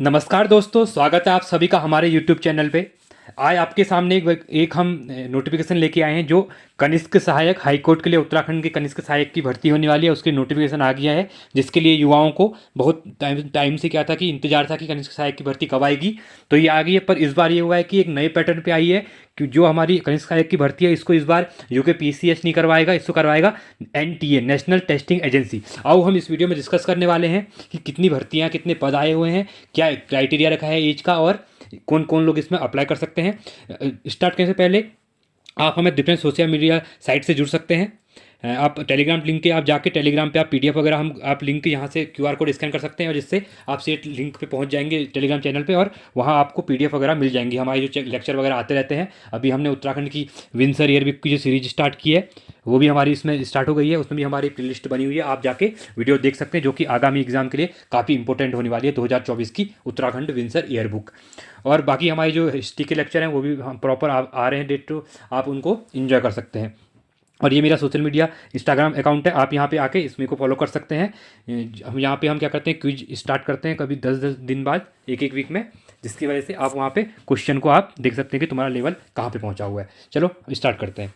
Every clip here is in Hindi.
नमस्कार दोस्तों, स्वागत है आप सभी का हमारे YouTube चैनल पे। आज आपके सामने एक हम नोटिफिकेशन लेके आए हैं जो कनिष्क सहायक हाईकोर्ट के लिए उत्तराखंड के कनिष्क सहायक की भर्ती होने वाली है। उसकी नोटिफिकेशन आ गया है, जिसके लिए युवाओं को बहुत टाइम से क्या था कि इंतजार था कि कनिष्क सहायक की भर्ती कब आएगी। तो ये आ गई है, पर इस बार ये हुआ है कि एक नए पैटर्न पे आई है कि जो हमारी कनिष्क सहायक की भर्ती है इसको इस बार यूके पीसीएस नहीं करवाएगा, इसको करवाएगा एनटीए, नेशनल टेस्टिंग एजेंसी। आओ हम इस वीडियो में डिस्कस करने वाले हैं कि कितनी भर्तियाँ, कितने पद आए हुए हैं, क्या क्राइटेरिया रखा है एज का, और कौन कौन लोग इसमें अप्लाई कर सकते हैं। स्टार्ट करने से पहले आप हमें डिफरेंट सोशल मीडिया साइट से जुड़ सकते हैं। आप टेलीग्राम लिंक के आप जाके टेलीग्राम पे आप पीडीएफ वगैरह हम आप लिंक यहाँ से क्यूआर कोड स्कैन कर सकते हैं, और जिससे आप सीट लिंक पे पहुँच जाएंगे टेलीग्राम चैनल पे, और वहाँ आपको पीडीएफ वगैरह मिल जाएंगी। हमारे जो लेक्चर वगैरह आते रहते हैं, अभी हमने उत्तराखंड की विंसर ईयरबुक की जो सीरीज स्टार्ट की है वो भी हमारी इसमें स्टार्ट हो गई है। उसमें भी हमारी प्ले लिस्ट बनी हुई है, आप जाके वीडियो देख सकते हैं, जो कि आगामी एग्जाम के लिए काफ़ी इंपॉर्टेंट होने वाली है, 2024 की उत्तराखंड विंसर ईयरबुक। और बाकी हमारे जो हिस्ट्री के लेक्चर हैं वो भी हम प्रॉपर आ रहे हैं डेट टू, आप उनको इन्जॉय कर सकते हैं। और ये मेरा सोशल मीडिया इंस्टाग्राम अकाउंट है, आप यहाँ पे आके इसमें को फॉलो कर सकते हैं। हम यहाँ पे हम क्या करते हैं, क्विज स्टार्ट करते हैं कभी 10-10 दिन बाद, एक वीक में, जिसकी वजह से आप वहाँ पे क्वेश्चन को आप देख सकते हैं कि तुम्हारा लेवल कहाँ पे पहुँचा हुआ है। चलो स्टार्ट करते हैं।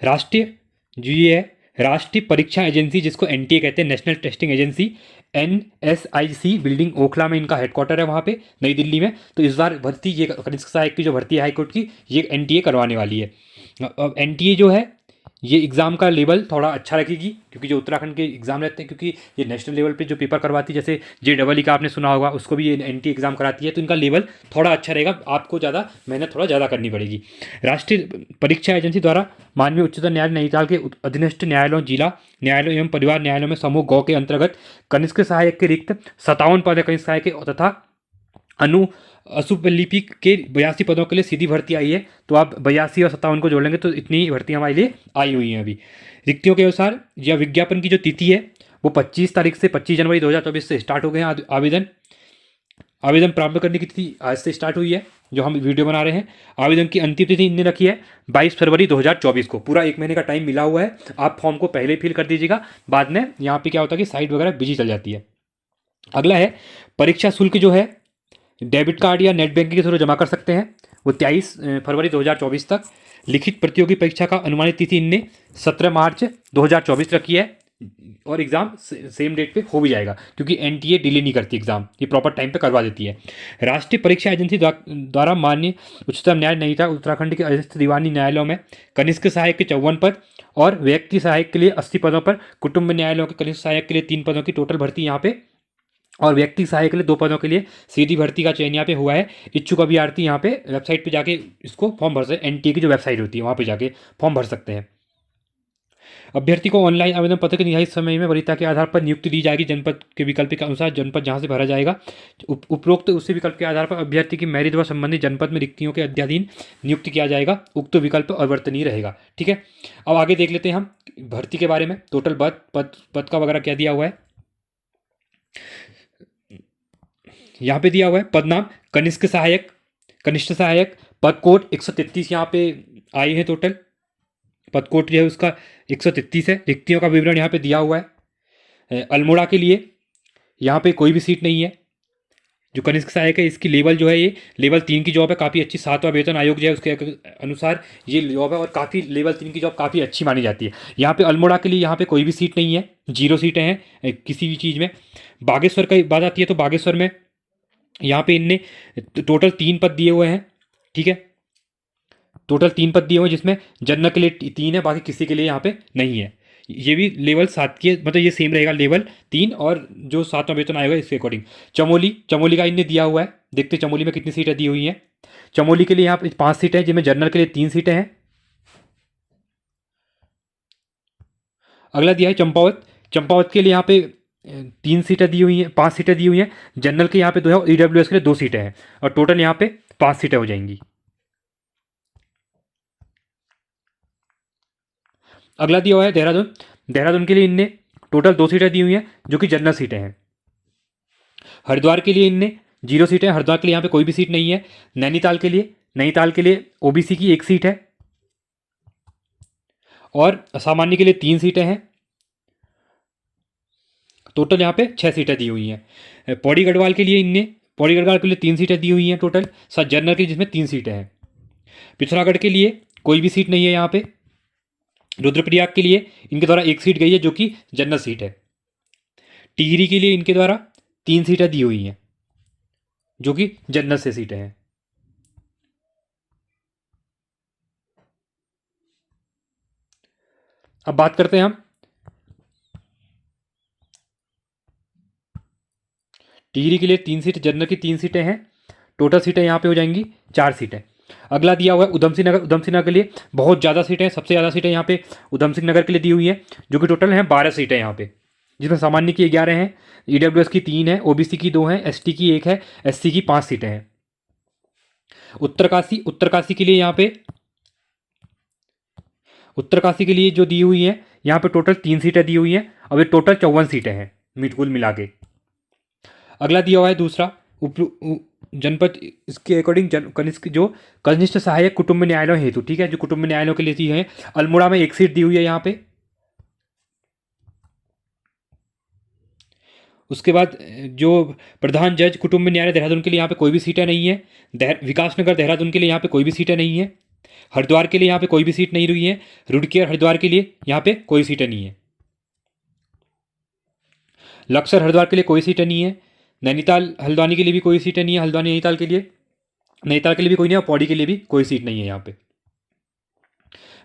राष्ट्रीय जो ये है राष्ट्रीय परीक्षा एजेंसी, जिसको एनटीए कहते हैं, national testing agency, NSIC building Okhla में इनका हेडक्वार्टर है, वहाँ पे नई दिल्ली में। तो इस बार भर्ती, ये कनिष्क सहायक की जो भर्ती है हाईकोर्ट की, ये एनटीए करवाने वाली है। अब एनटीए जो है ये एग्ज़ाम का लेवल थोड़ा अच्छा रखेगी, क्योंकि जो उत्तराखंड के एग्ज़ाम रहते हैं, क्योंकि ये नेशनल लेवल पे जो पेपर करवाती है, जैसे JEE का आपने सुना होगा, उसको भी ये एनटीए एग्ज़ाम कराती है, तो इनका लेवल थोड़ा अच्छा रहेगा। आपको ज़्यादा मेहनत थोड़ा ज़्यादा करनी पड़ेगी। राष्ट्रीय परीक्षा एजेंसी द्वारा माननीय उच्चतम न्यायालय नैनीताल के अधीनस्थ न्यायालयों, जिला न्यायालयों एवं परिवार न्यायालयों में समूह गौ के अंतर्गत कनिष्क सहायक के रिक्त 57 पद कनिष्क सहायक के तथा अनु असुपलिपि के 82 पदों के लिए सीधी भर्ती आई है। तो आप 82 और 57 को जोड़ लेंगे तो इतनी भर्ती हमारे लिए आई हुई हैं अभी। रिक्तियों के अनुसार यह विज्ञापन की जो तिथि है वो 25 तारीख से 25 जनवरी 2024 से स्टार्ट हो गए हैं। आवेदन प्रारंभ करने की तिथि आज से स्टार्ट हुई है, जो हम वीडियो बना रहे हैं। आवेदन की अंतिम तिथि इनने रखी है 22 फरवरी 2024 को। पूरा एक महीने का टाइम मिला हुआ है। आप फॉर्म को पहले फिल कर दीजिएगा, बाद में यहाँ पे क्या होता है कि साइट वगैरह बिजी चल जाती है। अगला है परीक्षा शुल्क, जो है डेबिट कार्ड या नेट बैंकिंग के थ्रू जमा कर सकते हैं। वो 23 फरवरी 2024 तक। लिखित प्रतियोगी परीक्षा का अनुमानित तिथि इनने 17 मार्च 2024 रखी है, और एग्ज़ाम सेम डेट पे हो भी जाएगा, क्योंकि एनटीए डिले नहीं करती एग्ज़ाम, ये प्रॉपर टाइम पे करवा देती है। राष्ट्रीय परीक्षा एजेंसी द्वारा माननीय उच्चतम न्यायालय नैनीताल उत्तराखंड के अधीनस्थ दीवानी न्यायालयों में कनिष्क सहायक के 54 पद और व्यक्ति सहायक के लिए 80 पदों पर, कुटुंब न्यायालयों के कनिष्क सहायक के लिए 3 पदों की टोटल भर्ती यहाँ पे, और व्यक्ति सहायक के लिए 2 पदों के लिए सीधी भर्ती का चयन यहाँ पे हुआ है। इच्छुक अभ्यर्थी यहाँ पे वेबसाइट पे जाके इसको फॉर्म भर सकते हैं। एनटीए की जो वेबसाइट होती है वहाँ पे जाके फॉर्म भर सकते हैं। अभ्यर्थी को ऑनलाइन आवेदन पत्र के निर्धारित समय में वरीयता के आधार पर नियुक्ति दी जाएगी। जनपद के विकल्प के अनुसार जनपद जहाँ से भरा जाएगा, उपरोक्त उसी विकल्प के आधार पर अभ्यर्थी की मेरिट व संबंधित जनपद में रिक्तियों के अध्याधीन नियुक्त किया जाएगा। उक्त विकल्प अवर्तनीय रहेगा। ठीक है, अब आगे देख लेते हैं हम भर्ती के बारे में। टोटल पद का वगैरह क्या दिया हुआ है, यहाँ पे दिया हुआ है। पद नाम कनिष्क सहायक, कनिष्ठ सहायक। पद कोड 133 यहाँ पे आए हैं टोटल। पद कोड जो है उसका 133 है। रिक्तियों का विवरण यहाँ पे दिया हुआ है। अल्मोड़ा के लिए यहाँ पे कोई भी सीट नहीं है। जो कनिष्क सहायक है इसकी लेवल जो है ये लेवल 3 की जॉब है, काफ़ी अच्छी। 7वां वेतन आयोग जो है उसके अनुसार ये जॉब है, और काफ़ी लेवल 3 की जॉब काफ़ी अच्छी मानी जाती है। यहाँ पे अल्मोड़ा के लिए यहाँ पे कोई भी सीट नहीं है, 0 सीटें हैं किसी भी चीज़ में। बागेश्वर की बात आती है तो बागेश्वर में यहाँ पे इनने टोटल 3 पद दिए हुए हैं। ठीक है, टोटल 3 पद दिए हुए हैं, जिसमें जनरल के लिए 3 है, बाकी किसी के लिए यहाँ पे नहीं है। ये भी लेवल 7 के, मतलब ये सेम रहेगा लेवल 3, और जो 7वां वेतन आएगा इसके अकॉर्डिंग। चमोली का इनने दिया हुआ है। देखते चमोली में कितनी सीटें दी हुई हैं। चमोली के लिए यहाँ पे 5 सीटें हैं, जिनमें जनरल के लिए 3 सीटें हैं। अगला दिया है चंपावत के लिए यहाँ पे 3 सीटें दी हुई हैं, 5 सीटें दी हुई हैं। जनरल के यहाँ पे 2 है, और ईडब्ल्यूएस के लिए 2 सीटें हैं, और टोटल यहाँ पे 5 सीटें हो जाएंगी। अगला दिया हुआ है देहरादून के लिए इनने टोटल 2 सीटें दी हुई हैं, जो कि जनरल सीटें हैं। हरिद्वार के लिए इनने 0 सीटें हैं, हरिद्वार के लिए यहाँ पे कोई भी सीट नहीं है। नैनीताल के लिए ओबीसी की 1 सीट है, और सामान्य के लिए 3 सीटें हैं। टोटल यहाँ पे 6 सीटें दी हुई हैं। पौड़ी गढ़वाल के लिए पौड़ी गढ़वाल के लिए 3 सीटें दी हुई हैं टोटल, साथ जनरल की जिसमें 3 सीटें हैं। पिथौरागढ़ के लिए कोई भी सीट नहीं है यहाँ पे। रुद्रप्रयाग के लिए इनके द्वारा 1 सीट गई है जो कि जनरल सीट है। टिहरी के लिए इनके द्वारा 3 सीटें दी हुई हैं जो कि जनरल से सीटें हैं। अब बात करते हैं हम टिहरी के लिए 3 सीट, जनरल की 3 सीटें हैं। टोटल सीटें यहाँ पे हो जाएंगी 4 सीटें। अगला दिया हुआ है उधम सिंह नगर। उधम सिंह नगर के लिए बहुत ज़्यादा सीटें हैं, सबसे ज़्यादा सीटें यहाँ पे उधम सिंह नगर के लिए दी हुई हैं जो कि टोटल हैं 12 सीटें यहाँ पे, जिसमें सामान्य की 11 हैं, ईडब्ल्यूएस की 3 है, ओबीसी की 2 हैं, एसटी की 1 है, एससी की 5 सीटें हैं। उत्तरकाशी के लिए यहाँ पे उत्तरकाशी के लिए जो दी हुई है यहाँ पे टोटल 3 सीटें दी हुई हैं। अब ये टोटल 54 सीटें हैं कुल मिला के। अगला दिया हुआ है दूसरा जनपद, इसके अकॉर्डिंग कनिष्ठ जो कनिष्ठ सहायक कुटुंब न्यायालयों हेतु, ठीक है, जो कुटुंब न्यायालयों के लिए दी है, अल्मोड़ा में 1 सीट दी हुई है यहाँ पे। उसके बाद जो प्रधान जज कुटुंब न्यायालय देहरादून के लिए यहाँ पे कोई भी सीटें नहीं है। विकासनगर देहरादून के लिए यहाँ पे कोई भी सीटें नहीं है। हरिद्वार के लिए यहाँ पे कोई भी सीट नहीं रही है। रुड़की और हरिद्वार के लिए यहाँ पे कोई सीटें नहीं है। लक्सर हरिद्वार के लिए कोई सीटें नहीं है। नैनीताल हल्द्वानी के लिए भी कोई सीटें नहीं है। हल्द्वानी नैनीताल के लिए भी कोई नहीं है। पौड़ी के लिए भी कोई सीट नहीं है यहाँ पे।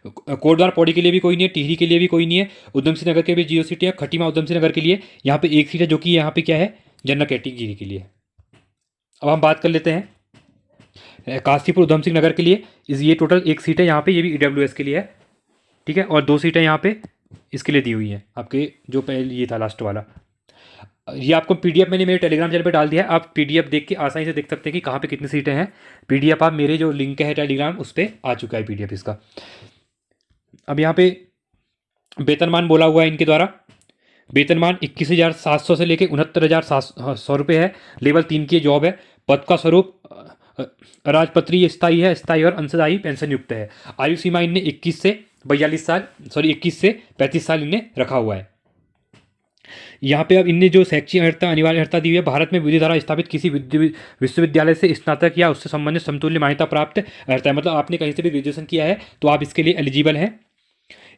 कोटद्वार पौड़ी के लिए भी कोई नहीं है। टिहरी के लिए भी कोई नहीं है। उधम सिंह नगर के भी 0 सीटें हैं। खटीमा उधम सिंह नगर के लिए यहाँ पे 1 सीट है जो कि यहाँ पे क्या है, जनरल कैटेगरी के लिए। अब हम बात कर लेते हैं काशीपुर उधम सिंह नगर के लिए। ये टोटल 1 सीट है यहाँ पे, ये भी ईडब्ल्यूएस के लिए है, ठीक है, और 2 सीटें यहाँ पे इसके लिए दी हुई हैं। आपके जो पहले ये था लास्ट वाला, ये आपको पीडीएफ मैंने मेरे टेलीग्राम चैनल पे डाल दिया है। आप पीडीएफ देख के आसानी से देख सकते हैं कि कहाँ पे कितनी सीटें हैं। पीडीएफ आप मेरे जो लिंक है टेलीग्राम उस पर आ चुका है पीडीएफ इसका। अब यहाँ पे वेतनमान बोला हुआ है इनके द्वारा। वेतनमान 21,700 से लेकर 69,700 रुपये है। लेवल 3 की जॉब है। पद का स्वरूप राजपत्रीय स्थायी है, स्थायी और अंशदायी पेंशन युक्त है। आयु सीमा इनने 21 से 35 साल इनने रखा हुआ है। यहाँ पे अब इनने जो शैक्षिक अर्हता, अनिवार्य अर्हता दी हुई है, भारत में विधि द्वारा स्थापित किसी विश्वविद्यालय से स्नातक या उससे संबंधित समतुल्य मान्यता प्राप्त अर्हता है। मतलब आपने कहीं से भी ग्रेजुएशन किया है तो आप इसके लिए एलिजिबल हैं।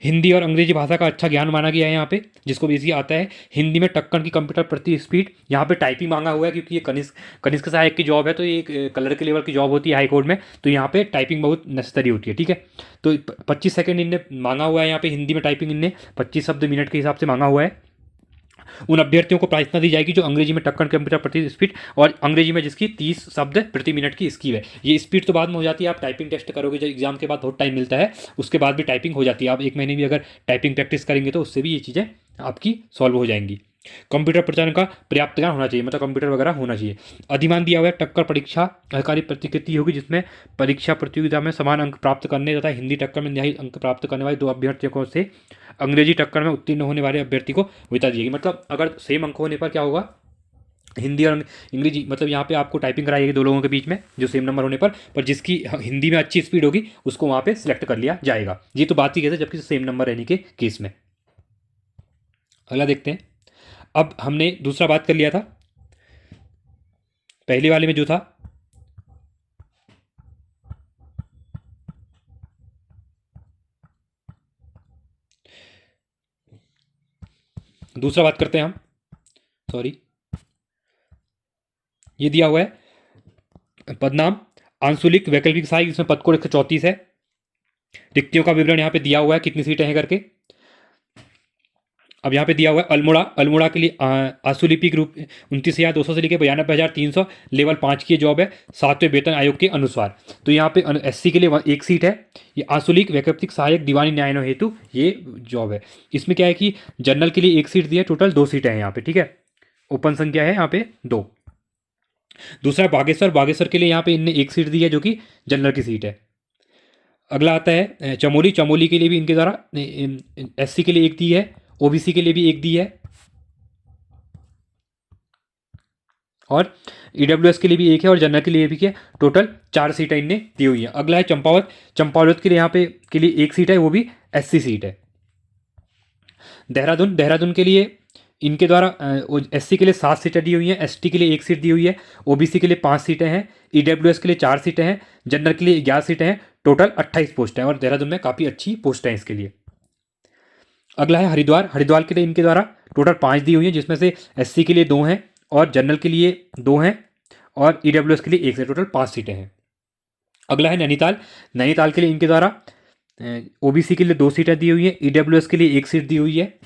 हिंदी और अंग्रेजी भाषा का अच्छा ज्ञान माना गया है यहाँ पे, जिसको बेसिक आता है। हिंदी में टक्कर की कंप्यूटर प्रति स्पीड, यहाँ पे टाइपिंग मांगा हुआ है क्योंकि ये कनिष्ठ सहायक की जॉब है, तो ये एक कलर के लेवल की जॉब होती है हाई कोर्ट में, तो यहाँ पे टाइपिंग बहुत नेसेसरी होती है, ठीक है। तो 25 सेकेंड इनने मांगा हुआ है यहाँ पे। हिंदी में टाइपिंग इनने 25 शब्द मिनट के हिसाब से मांगा हुआ है। उन अभ्यर्थियों को प्राथमिकता दी जाएगी जो अंग्रेजी में टक्कर कंप्यूटर प्रति स्पीड और अंग्रेजी में जिसकी 30 शब्द प्रति मिनट की स्किल है। ये स्पीड तो बाद में हो जाती है, आप टाइपिंग टेस्ट करोगे, जब एग्जाम के बाद बहुत टाइम मिलता है उसके बाद भी टाइपिंग हो जाती है। आप 1 महीने भी अगर टाइपिंग प्रैक्टिस करेंगे तो उससे भी ये चीज़ें आपकी सॉल्व हो जाएंगी। कंप्यूटर प्रचालन का पर्याप्त ज्ञान होना चाहिए, मतलब कंप्यूटर वगैरह होना चाहिए। अधिमान दिया हुआ है टक्कर परीक्षा अधिकारी प्रतिकृति होगी, जिसमें परीक्षा प्रतियोगिता में समान अंक प्राप्त करने तथा हिंदी टक्कर में न्यायी अंक प्राप्त करने वाले 2 अभ्यर्थियों से अंग्रेजी टक्कर में उत्तीर्ण होने वाले अभ्यर्थी को विता दी जाएगी। मतलब अगर सेम अंक होने पर क्या होगा, हिंदी और अंग्रेजी, मतलब यहाँ पे आपको टाइपिंग कराई 2 लोगों के बीच में जो सेम नंबर होने पर जिसकी हिंदी में अच्छी स्पीड होगी उसको वहाँ पे सिलेक्ट कर लिया जाएगा। ये तो बात ही कहते हैं जबकि सेम नंबर रहने के केस में। अगला देखते हैं। अब हमने दूसरा बात कर लिया था पहले वाले में जो था, दूसरा बात करते हैं हम, सॉरी, ये दिया हुआ है पदनाम आंशुलिक वैकल्पिक सहायक, इसमें पद कोड 134 है। रिक्तियों का विवरण यहाँ पे दिया हुआ है कितनी सीटें हैं करके। अब यहाँ पे दिया हुआ है अल्मोड़ा के लिए आशुलिपिक रूप 29,200 से लेकर 92,300, लेवल 5 की जॉब है 7वें वेतन आयोग के अनुसार। तो यहाँ पे एससी के लिए 1 सीट है। ये आशुलिक वैकल्पिक सहायक दीवानी न्यायालयों हेतु ये जॉब है। इसमें क्या है कि जनरल के लिए 1 सीट दी है, टोटल 2 सीटें हैं यहाँ पे, ठीक है। ओपन संख्या है यहाँ पे 2। दूसरा बागेश्वर के लिए यहाँ पे इनने 1 सीट दी है जो कि जनरल की सीट है। अगला आता है चमोली के लिए भी इनके द्वारा एससी के लिए 1 दी है, ओबीसी के लिए भी 1 दी है और ईडब्ल्यूएस के लिए भी 1 है और जनरल के लिए भी है। टोटल 4 सीटें इनने दी हुई है। अगला है चंपावत के लिए यहाँ पे के लिए 1 सीट है, वो भी एससी सीट है। देहरादून के लिए इनके द्वारा एससी के लिए 7 सीटें दी हुई हैं, एसटी के लिए 1 सीट दी हुई है, ओबीसी के लिए 5 सीटें हैं, ईडब्ल्यूएस के लिए 4 सीटें हैं, जनरल के लिए 11 सीटें हैं, टोटल 28 पोस्ट हैं और देहरादून में काफ़ी अच्छी पोस्ट हैं इसके लिए। अगला है हरिद्वार। हरिद्वार के लिए इनके द्वारा टोटल 5 दी हुई हैं, जिसमें से एससी के लिए 2 हैं और जनरल के लिए 2 हैं और ईडब्ल्यूएस के लिए 1 है, टोटल 5 सीटें हैं। अगला है नैनीताल। नैनीताल के लिए इनके द्वारा ओबीसी के लिए 2 सीटें दी हुई हैं, ईडब्ल्यूएस के लिए 1 सीट दी हुई है,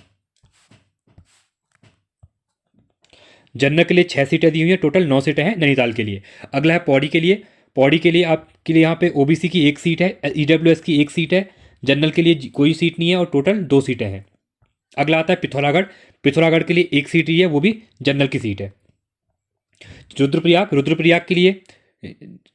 जनरल के लिए 6 सीटें दी हुई हैं, टोटल 9 सीटें हैं नैनीताल के लिए। अगला है पौड़ी के लिए। पौड़ी के लिए आपके लिए यहाँ पे ओबीसी की 1 सीट है, ईडब्ल्यूएस की 1 सीट है, जनरल के लिए कोई सीट नहीं है और टोटल 2 सीटें हैं। अगला आता है पिथौरागढ़। पिथौरागढ़ के लिए 1 सीट ही है, वो भी जनरल की सीट है। रुद्रप्रयाग। रुद्रप्रयाग के लिए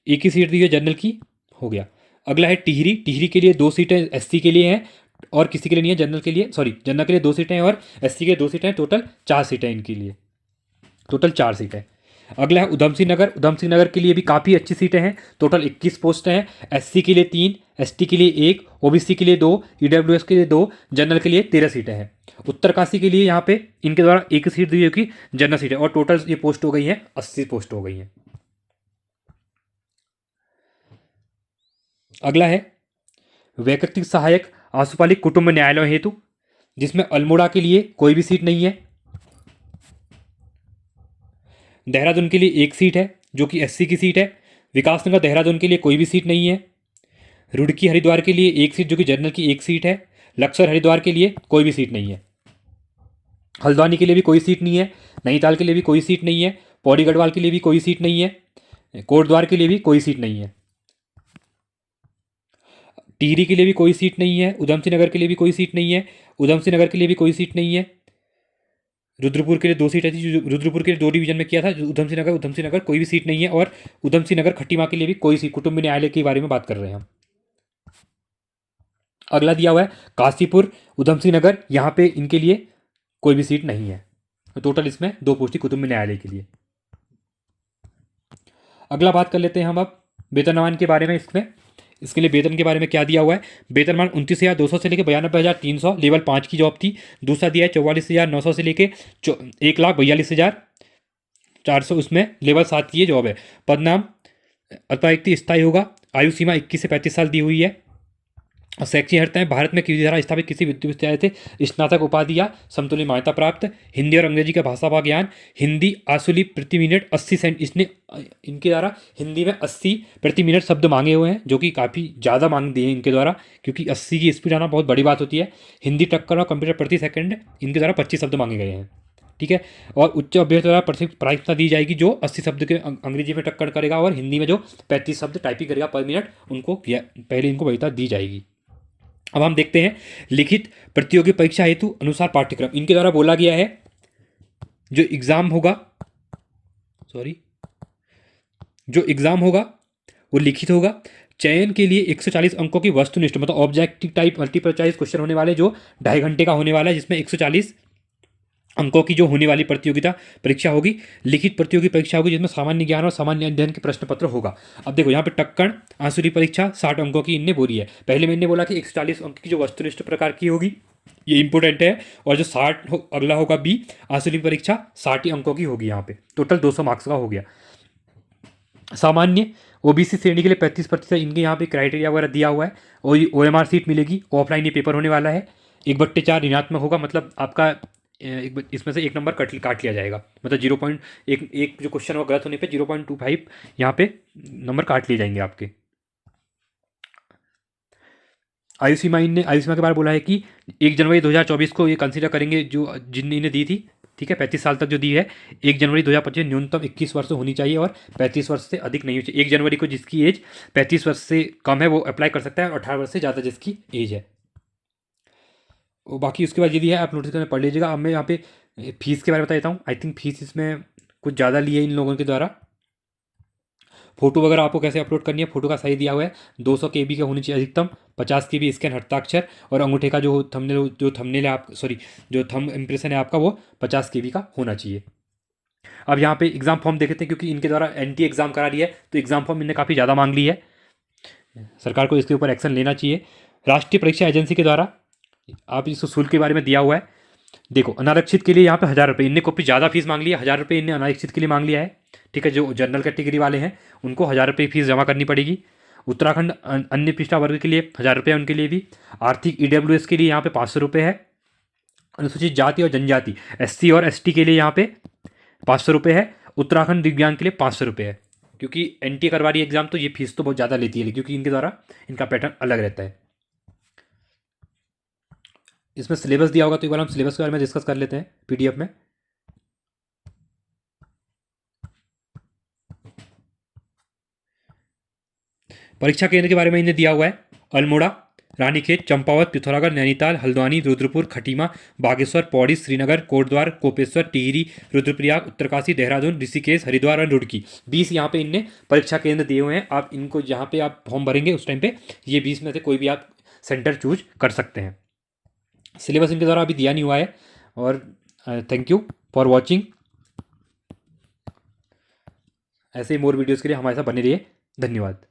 1 ही सीट दी है, जनरल की, हो गया। अगला है टिहरी। टिहरी के लिए 2 सीटें एससी के लिए हैं और किसी के लिए नहीं है, जनरल के लिए, सॉरी जनरल के लिए 2 सीटें हैं और एससी के लिए 2 सीटें हैं, टोटल 4 सीटें इनके लिए, टोटल 4 सीटें। अगला है उधम सिंह नगर। उधम सिंह नगर के लिए भी काफ़ी अच्छी सीटें हैं, टोटल 21 पोस्ट हैं, एससी के लिए 3, एसटी के लिए 1, ओबीसी के लिए 2, ईडब्ल्यूएस के लिए 2, जनरल के लिए 13 सीटें हैं। उत्तरकाशी के लिए यहाँ पे इनके द्वारा 1 सीट दी हुई जनरल सीट है और टोटल ये पोस्ट हो गई हैं 80 पोस्ट हो गई हैं। अगला है वैकल्पिक सहायक आशुपालिक कुटुंब न्यायालय हेतु, जिसमें अल्मोड़ा के लिए कोई भी सीट नहीं है, देहरादून के लिए 1 सीट है जो कि एससी की सीट है, विकासनगर देहरादून के लिए कोई भी सीट नहीं है, रुड़की हरिद्वार के लिए 1 सीट जो कि जनरल की 1 सीट है, लक्सर हरिद्वार के लिए कोई भी सीट नहीं है, हल्द्वानी के लिए भी कोई सीट नहीं है, नैनीताल के लिए भी कोई सीट नहीं है, पौड़ी गढ़वाल के लिए भी कोई सीट नहीं है, कोटद्वार के लिए भी कोई सीट नहीं है, टिहरी के लिए भी कोई सीट नहीं है, उधम सिंह नगर के लिए भी कोई सीट नहीं है, उधम सिंह नगर के लिए भी कोई सीट नहीं है, रुद्रपुर के लिए 2 सीटें थी, जो रुद्रपुर के लिए 2 डिवीजन में किया था, उधम सिंह नगर कोई भी सीट नहीं है और उधम सिंह नगर खट्टीमा के लिए भी कोई सीट, कुटुंब न्यायालय के बारे में बात कर रहे हैं हम। अगला दिया हुआ है काशीपुर उधम सिंह नगर, यहाँ पे इनके लिए कोई भी सीट नहीं है, टोटल इसमें 2 पोस्ट थी कुतुब न्यायालय के लिए। अगला बात कर लेते हैं हम अब वेतनमान के बारे में। इसके लिए वेतन के बारे में क्या दिया हुआ है। वेतनमान 29,200 से लेकर 92,300 लेवल 5 की जॉब थी। दूसरा दिया है 44,900 से लेकर 1,42,400, उसमें लेवल 7 की ये जॉब है। पदनाम अल्पायुक्ति स्थायी होगा। आयु सीमा 21 से 35 साल दी हुई है। शैक्षिक अर्हताएं भारत में किसी द्वारा स्थापित किसी विश्वविद्यालय से स्नातक उपाधि या समतुल्य मान्यता प्राप्त, हिंदी और अंग्रेजी का भाषा का ज्ञान, हिंदी आशुली प्रति मिनट 80 सेंट, इसने इनके द्वारा हिंदी में 80 प्रति मिनट शब्द मांगे हुए हैं, जो कि काफ़ी ज़्यादा मांग दिए हैं इनके द्वारा, क्योंकि 80 की स्पीड आना बहुत बड़ी बात होती है। हिंदी टक्कर और कंप्यूटर प्रति सेकंड इनके द्वारा 25 शब्द मांगे गए हैं, ठीक है। और उच्च अभ्यर्थी द्वारा प्राथमिकता दी जाएगी जो 80 शब्द के अंग्रेजी में टक्कर करेगा और हिंदी में जो 35 शब्द टाइपिंग करेगा पर मिनट, उनको पहले इनको वरीयता दी जाएगी। अब हम देखते हैं लिखित प्रतियोगी परीक्षा हेतु अनुसार पाठ्यक्रम। इनके द्वारा बोला गया है जो एग्जाम होगा वो लिखित होगा। चयन के लिए 140 अंकों की वस्तुनिष्ठ मतलब objective type multiple choice question होने वाले, जो 2.5 घंटे का होने वाला है, जिसमें 140 अंकों की जो होने वाली प्रतियोगिता परीक्षा होगी। लिखित प्रतियोगी परीक्षा होगी जिसमें सामान्य ज्ञान और सामान्य अध्ययन के प्रश्न पत्र होगा। अब देखो यहाँ पे टक्कण आंसुरी परीक्षा 60 अंकों की इनने बोली है। पहले मैंने बोला कि 140 अंक की जो वस्तुनिष्ठ प्रकार की होगी, ये इंपॉर्टेंट है। और जो 60 अगला होगा बी आंसुरी परीक्षा 60 अंकों की होगी। यहाँ पे टोटल 200 मार्क्स का हो गया। सामान्य ओबीसी श्रेणी के लिए 35% इनके यहाँ पे क्राइटेरिया वगैरह दिया हुआ है। और OMR सीट मिलेगी। ऑफलाइन ये पेपर होने वाला है। 1/4 ऋणात्मक होगा, मतलब आपका इसमें से 1 नंबर काट लिया जाएगा, मतलब 0.1 जो क्वेश्चन होगा गलत होने पे 0.25 यहाँ पे नंबर काट लिए जाएंगे आपके। आयु सीमा के बारे में बोला है कि 1 जनवरी 2024 को ये कंसीडर करेंगे जो जिनने इन्हें दी थी, ठीक है। 35 साल तक जो दी है। 1 जनवरी 2025 न्यूनतम 21 वर्ष होनी चाहिए और 35 वर्ष से अधिक नहीं होनी चाहिए। 1 जनवरी को जिसकी एज 35 वर्ष से कम है वो अप्लाई कर सकता है और 18 वर्ष से ज़्यादा जिसकी एज है। और बाकी उसके बाद यदि है आप नोटिस करके पढ़ लीजिएगा। अब मैं यहाँ पे फीस के बारे में बता देता हूँ। आई थिंक फीस इसमें कुछ ज़्यादा ली है इन लोगों के द्वारा। फोटो वगैरह आपको कैसे अपलोड करनी है, फोटो का सही दिया हुआ है। 200 KB का होनी चाहिए अधिकतम, 50 KB स्कैन हस्ताक्षर, और अंगूठे का जो थंबनेल है आप जो थंब इम्प्रेशन है आपका वो 50 KB का होना चाहिए। अब यहाँ पे एग्ज़ाम फॉर्म देखते हैं, क्योंकि इनके द्वारा NT एग्ज़ाम करा रही है तो एग्ज़ाम फॉर्म इनने काफ़ी ज़्यादा मांग ली है। सरकार को इसके ऊपर एक्शन लेना चाहिए। राष्ट्रीय परीक्षा एजेंसी के द्वारा आप इस शुल्क के बारे में दिया हुआ है। देखो अनारक्षित के लिए यहाँ पे 1000 रुपये, इनने कॉपी ज़्यादा फीस मांग लिया, 1000 रुपये इनने अनारक्षित के लिए मांग लिया है। ठीक है, जो जनरल कैटेगरी वाले हैं उनको 1000 रुपये फीस जमा करनी पड़ेगी। उत्तराखंड अन्य पिछड़ा वर्ग के लिए 1000 रुपये, उनके लिए भी। आर्थिक ईडब्ल्यूएस के लिए यहाँ पे 500 रुपये है। अनुसूचित जाति और जनजाति एससी और एसटी के लिए यहाँ पे 500 रुपये है। उत्तराखंड दिव्यांग के लिए 500 रुपये है। क्योंकि एनटीए करवा रही है एग्जाम तो ये फीस तो बहुत ज़्यादा लेती है, क्योंकि इनके द्वारा इनका पैटर्न अलग रहता है। इसमें सिलेबस दिया होगा तो एक बार हम सिलेबस के बारे में डिस्कस कर लेते हैं पीडीएफ में। परीक्षा केंद्र के बारे में इन्हें दिया हुआ है अल्मोड़ा, रानीखेत, चंपावत, पिथौरागढ़, नैनीताल, हल्द्वानी, रुद्रपुर, खटीमा, बागेश्वर, पौड़ी, श्रीनगर, कोटद्वार, कोपेश्वर, टिहरी, रुद्रप्रयाग, उत्तरकाशी, देहरादून, ऋषिकेश, हरिद्वार और रुड़की। 20 यहाँ पे इनने परीक्षा केंद्र दिए हुए हैं। आप इनको जहाँ पे आप फॉर्म भरेंगे उस टाइम पे ये 20 में से कोई भी आप सेंटर चूज कर सकते हैं। सिलेबस इनके द्वारा अभी दिया नहीं हुआ है। और थैंक यू फॉर वॉचिंग। ऐसे ही मोर वीडियोज़ के लिए हमारे साथ बने रहिए। धन्यवाद।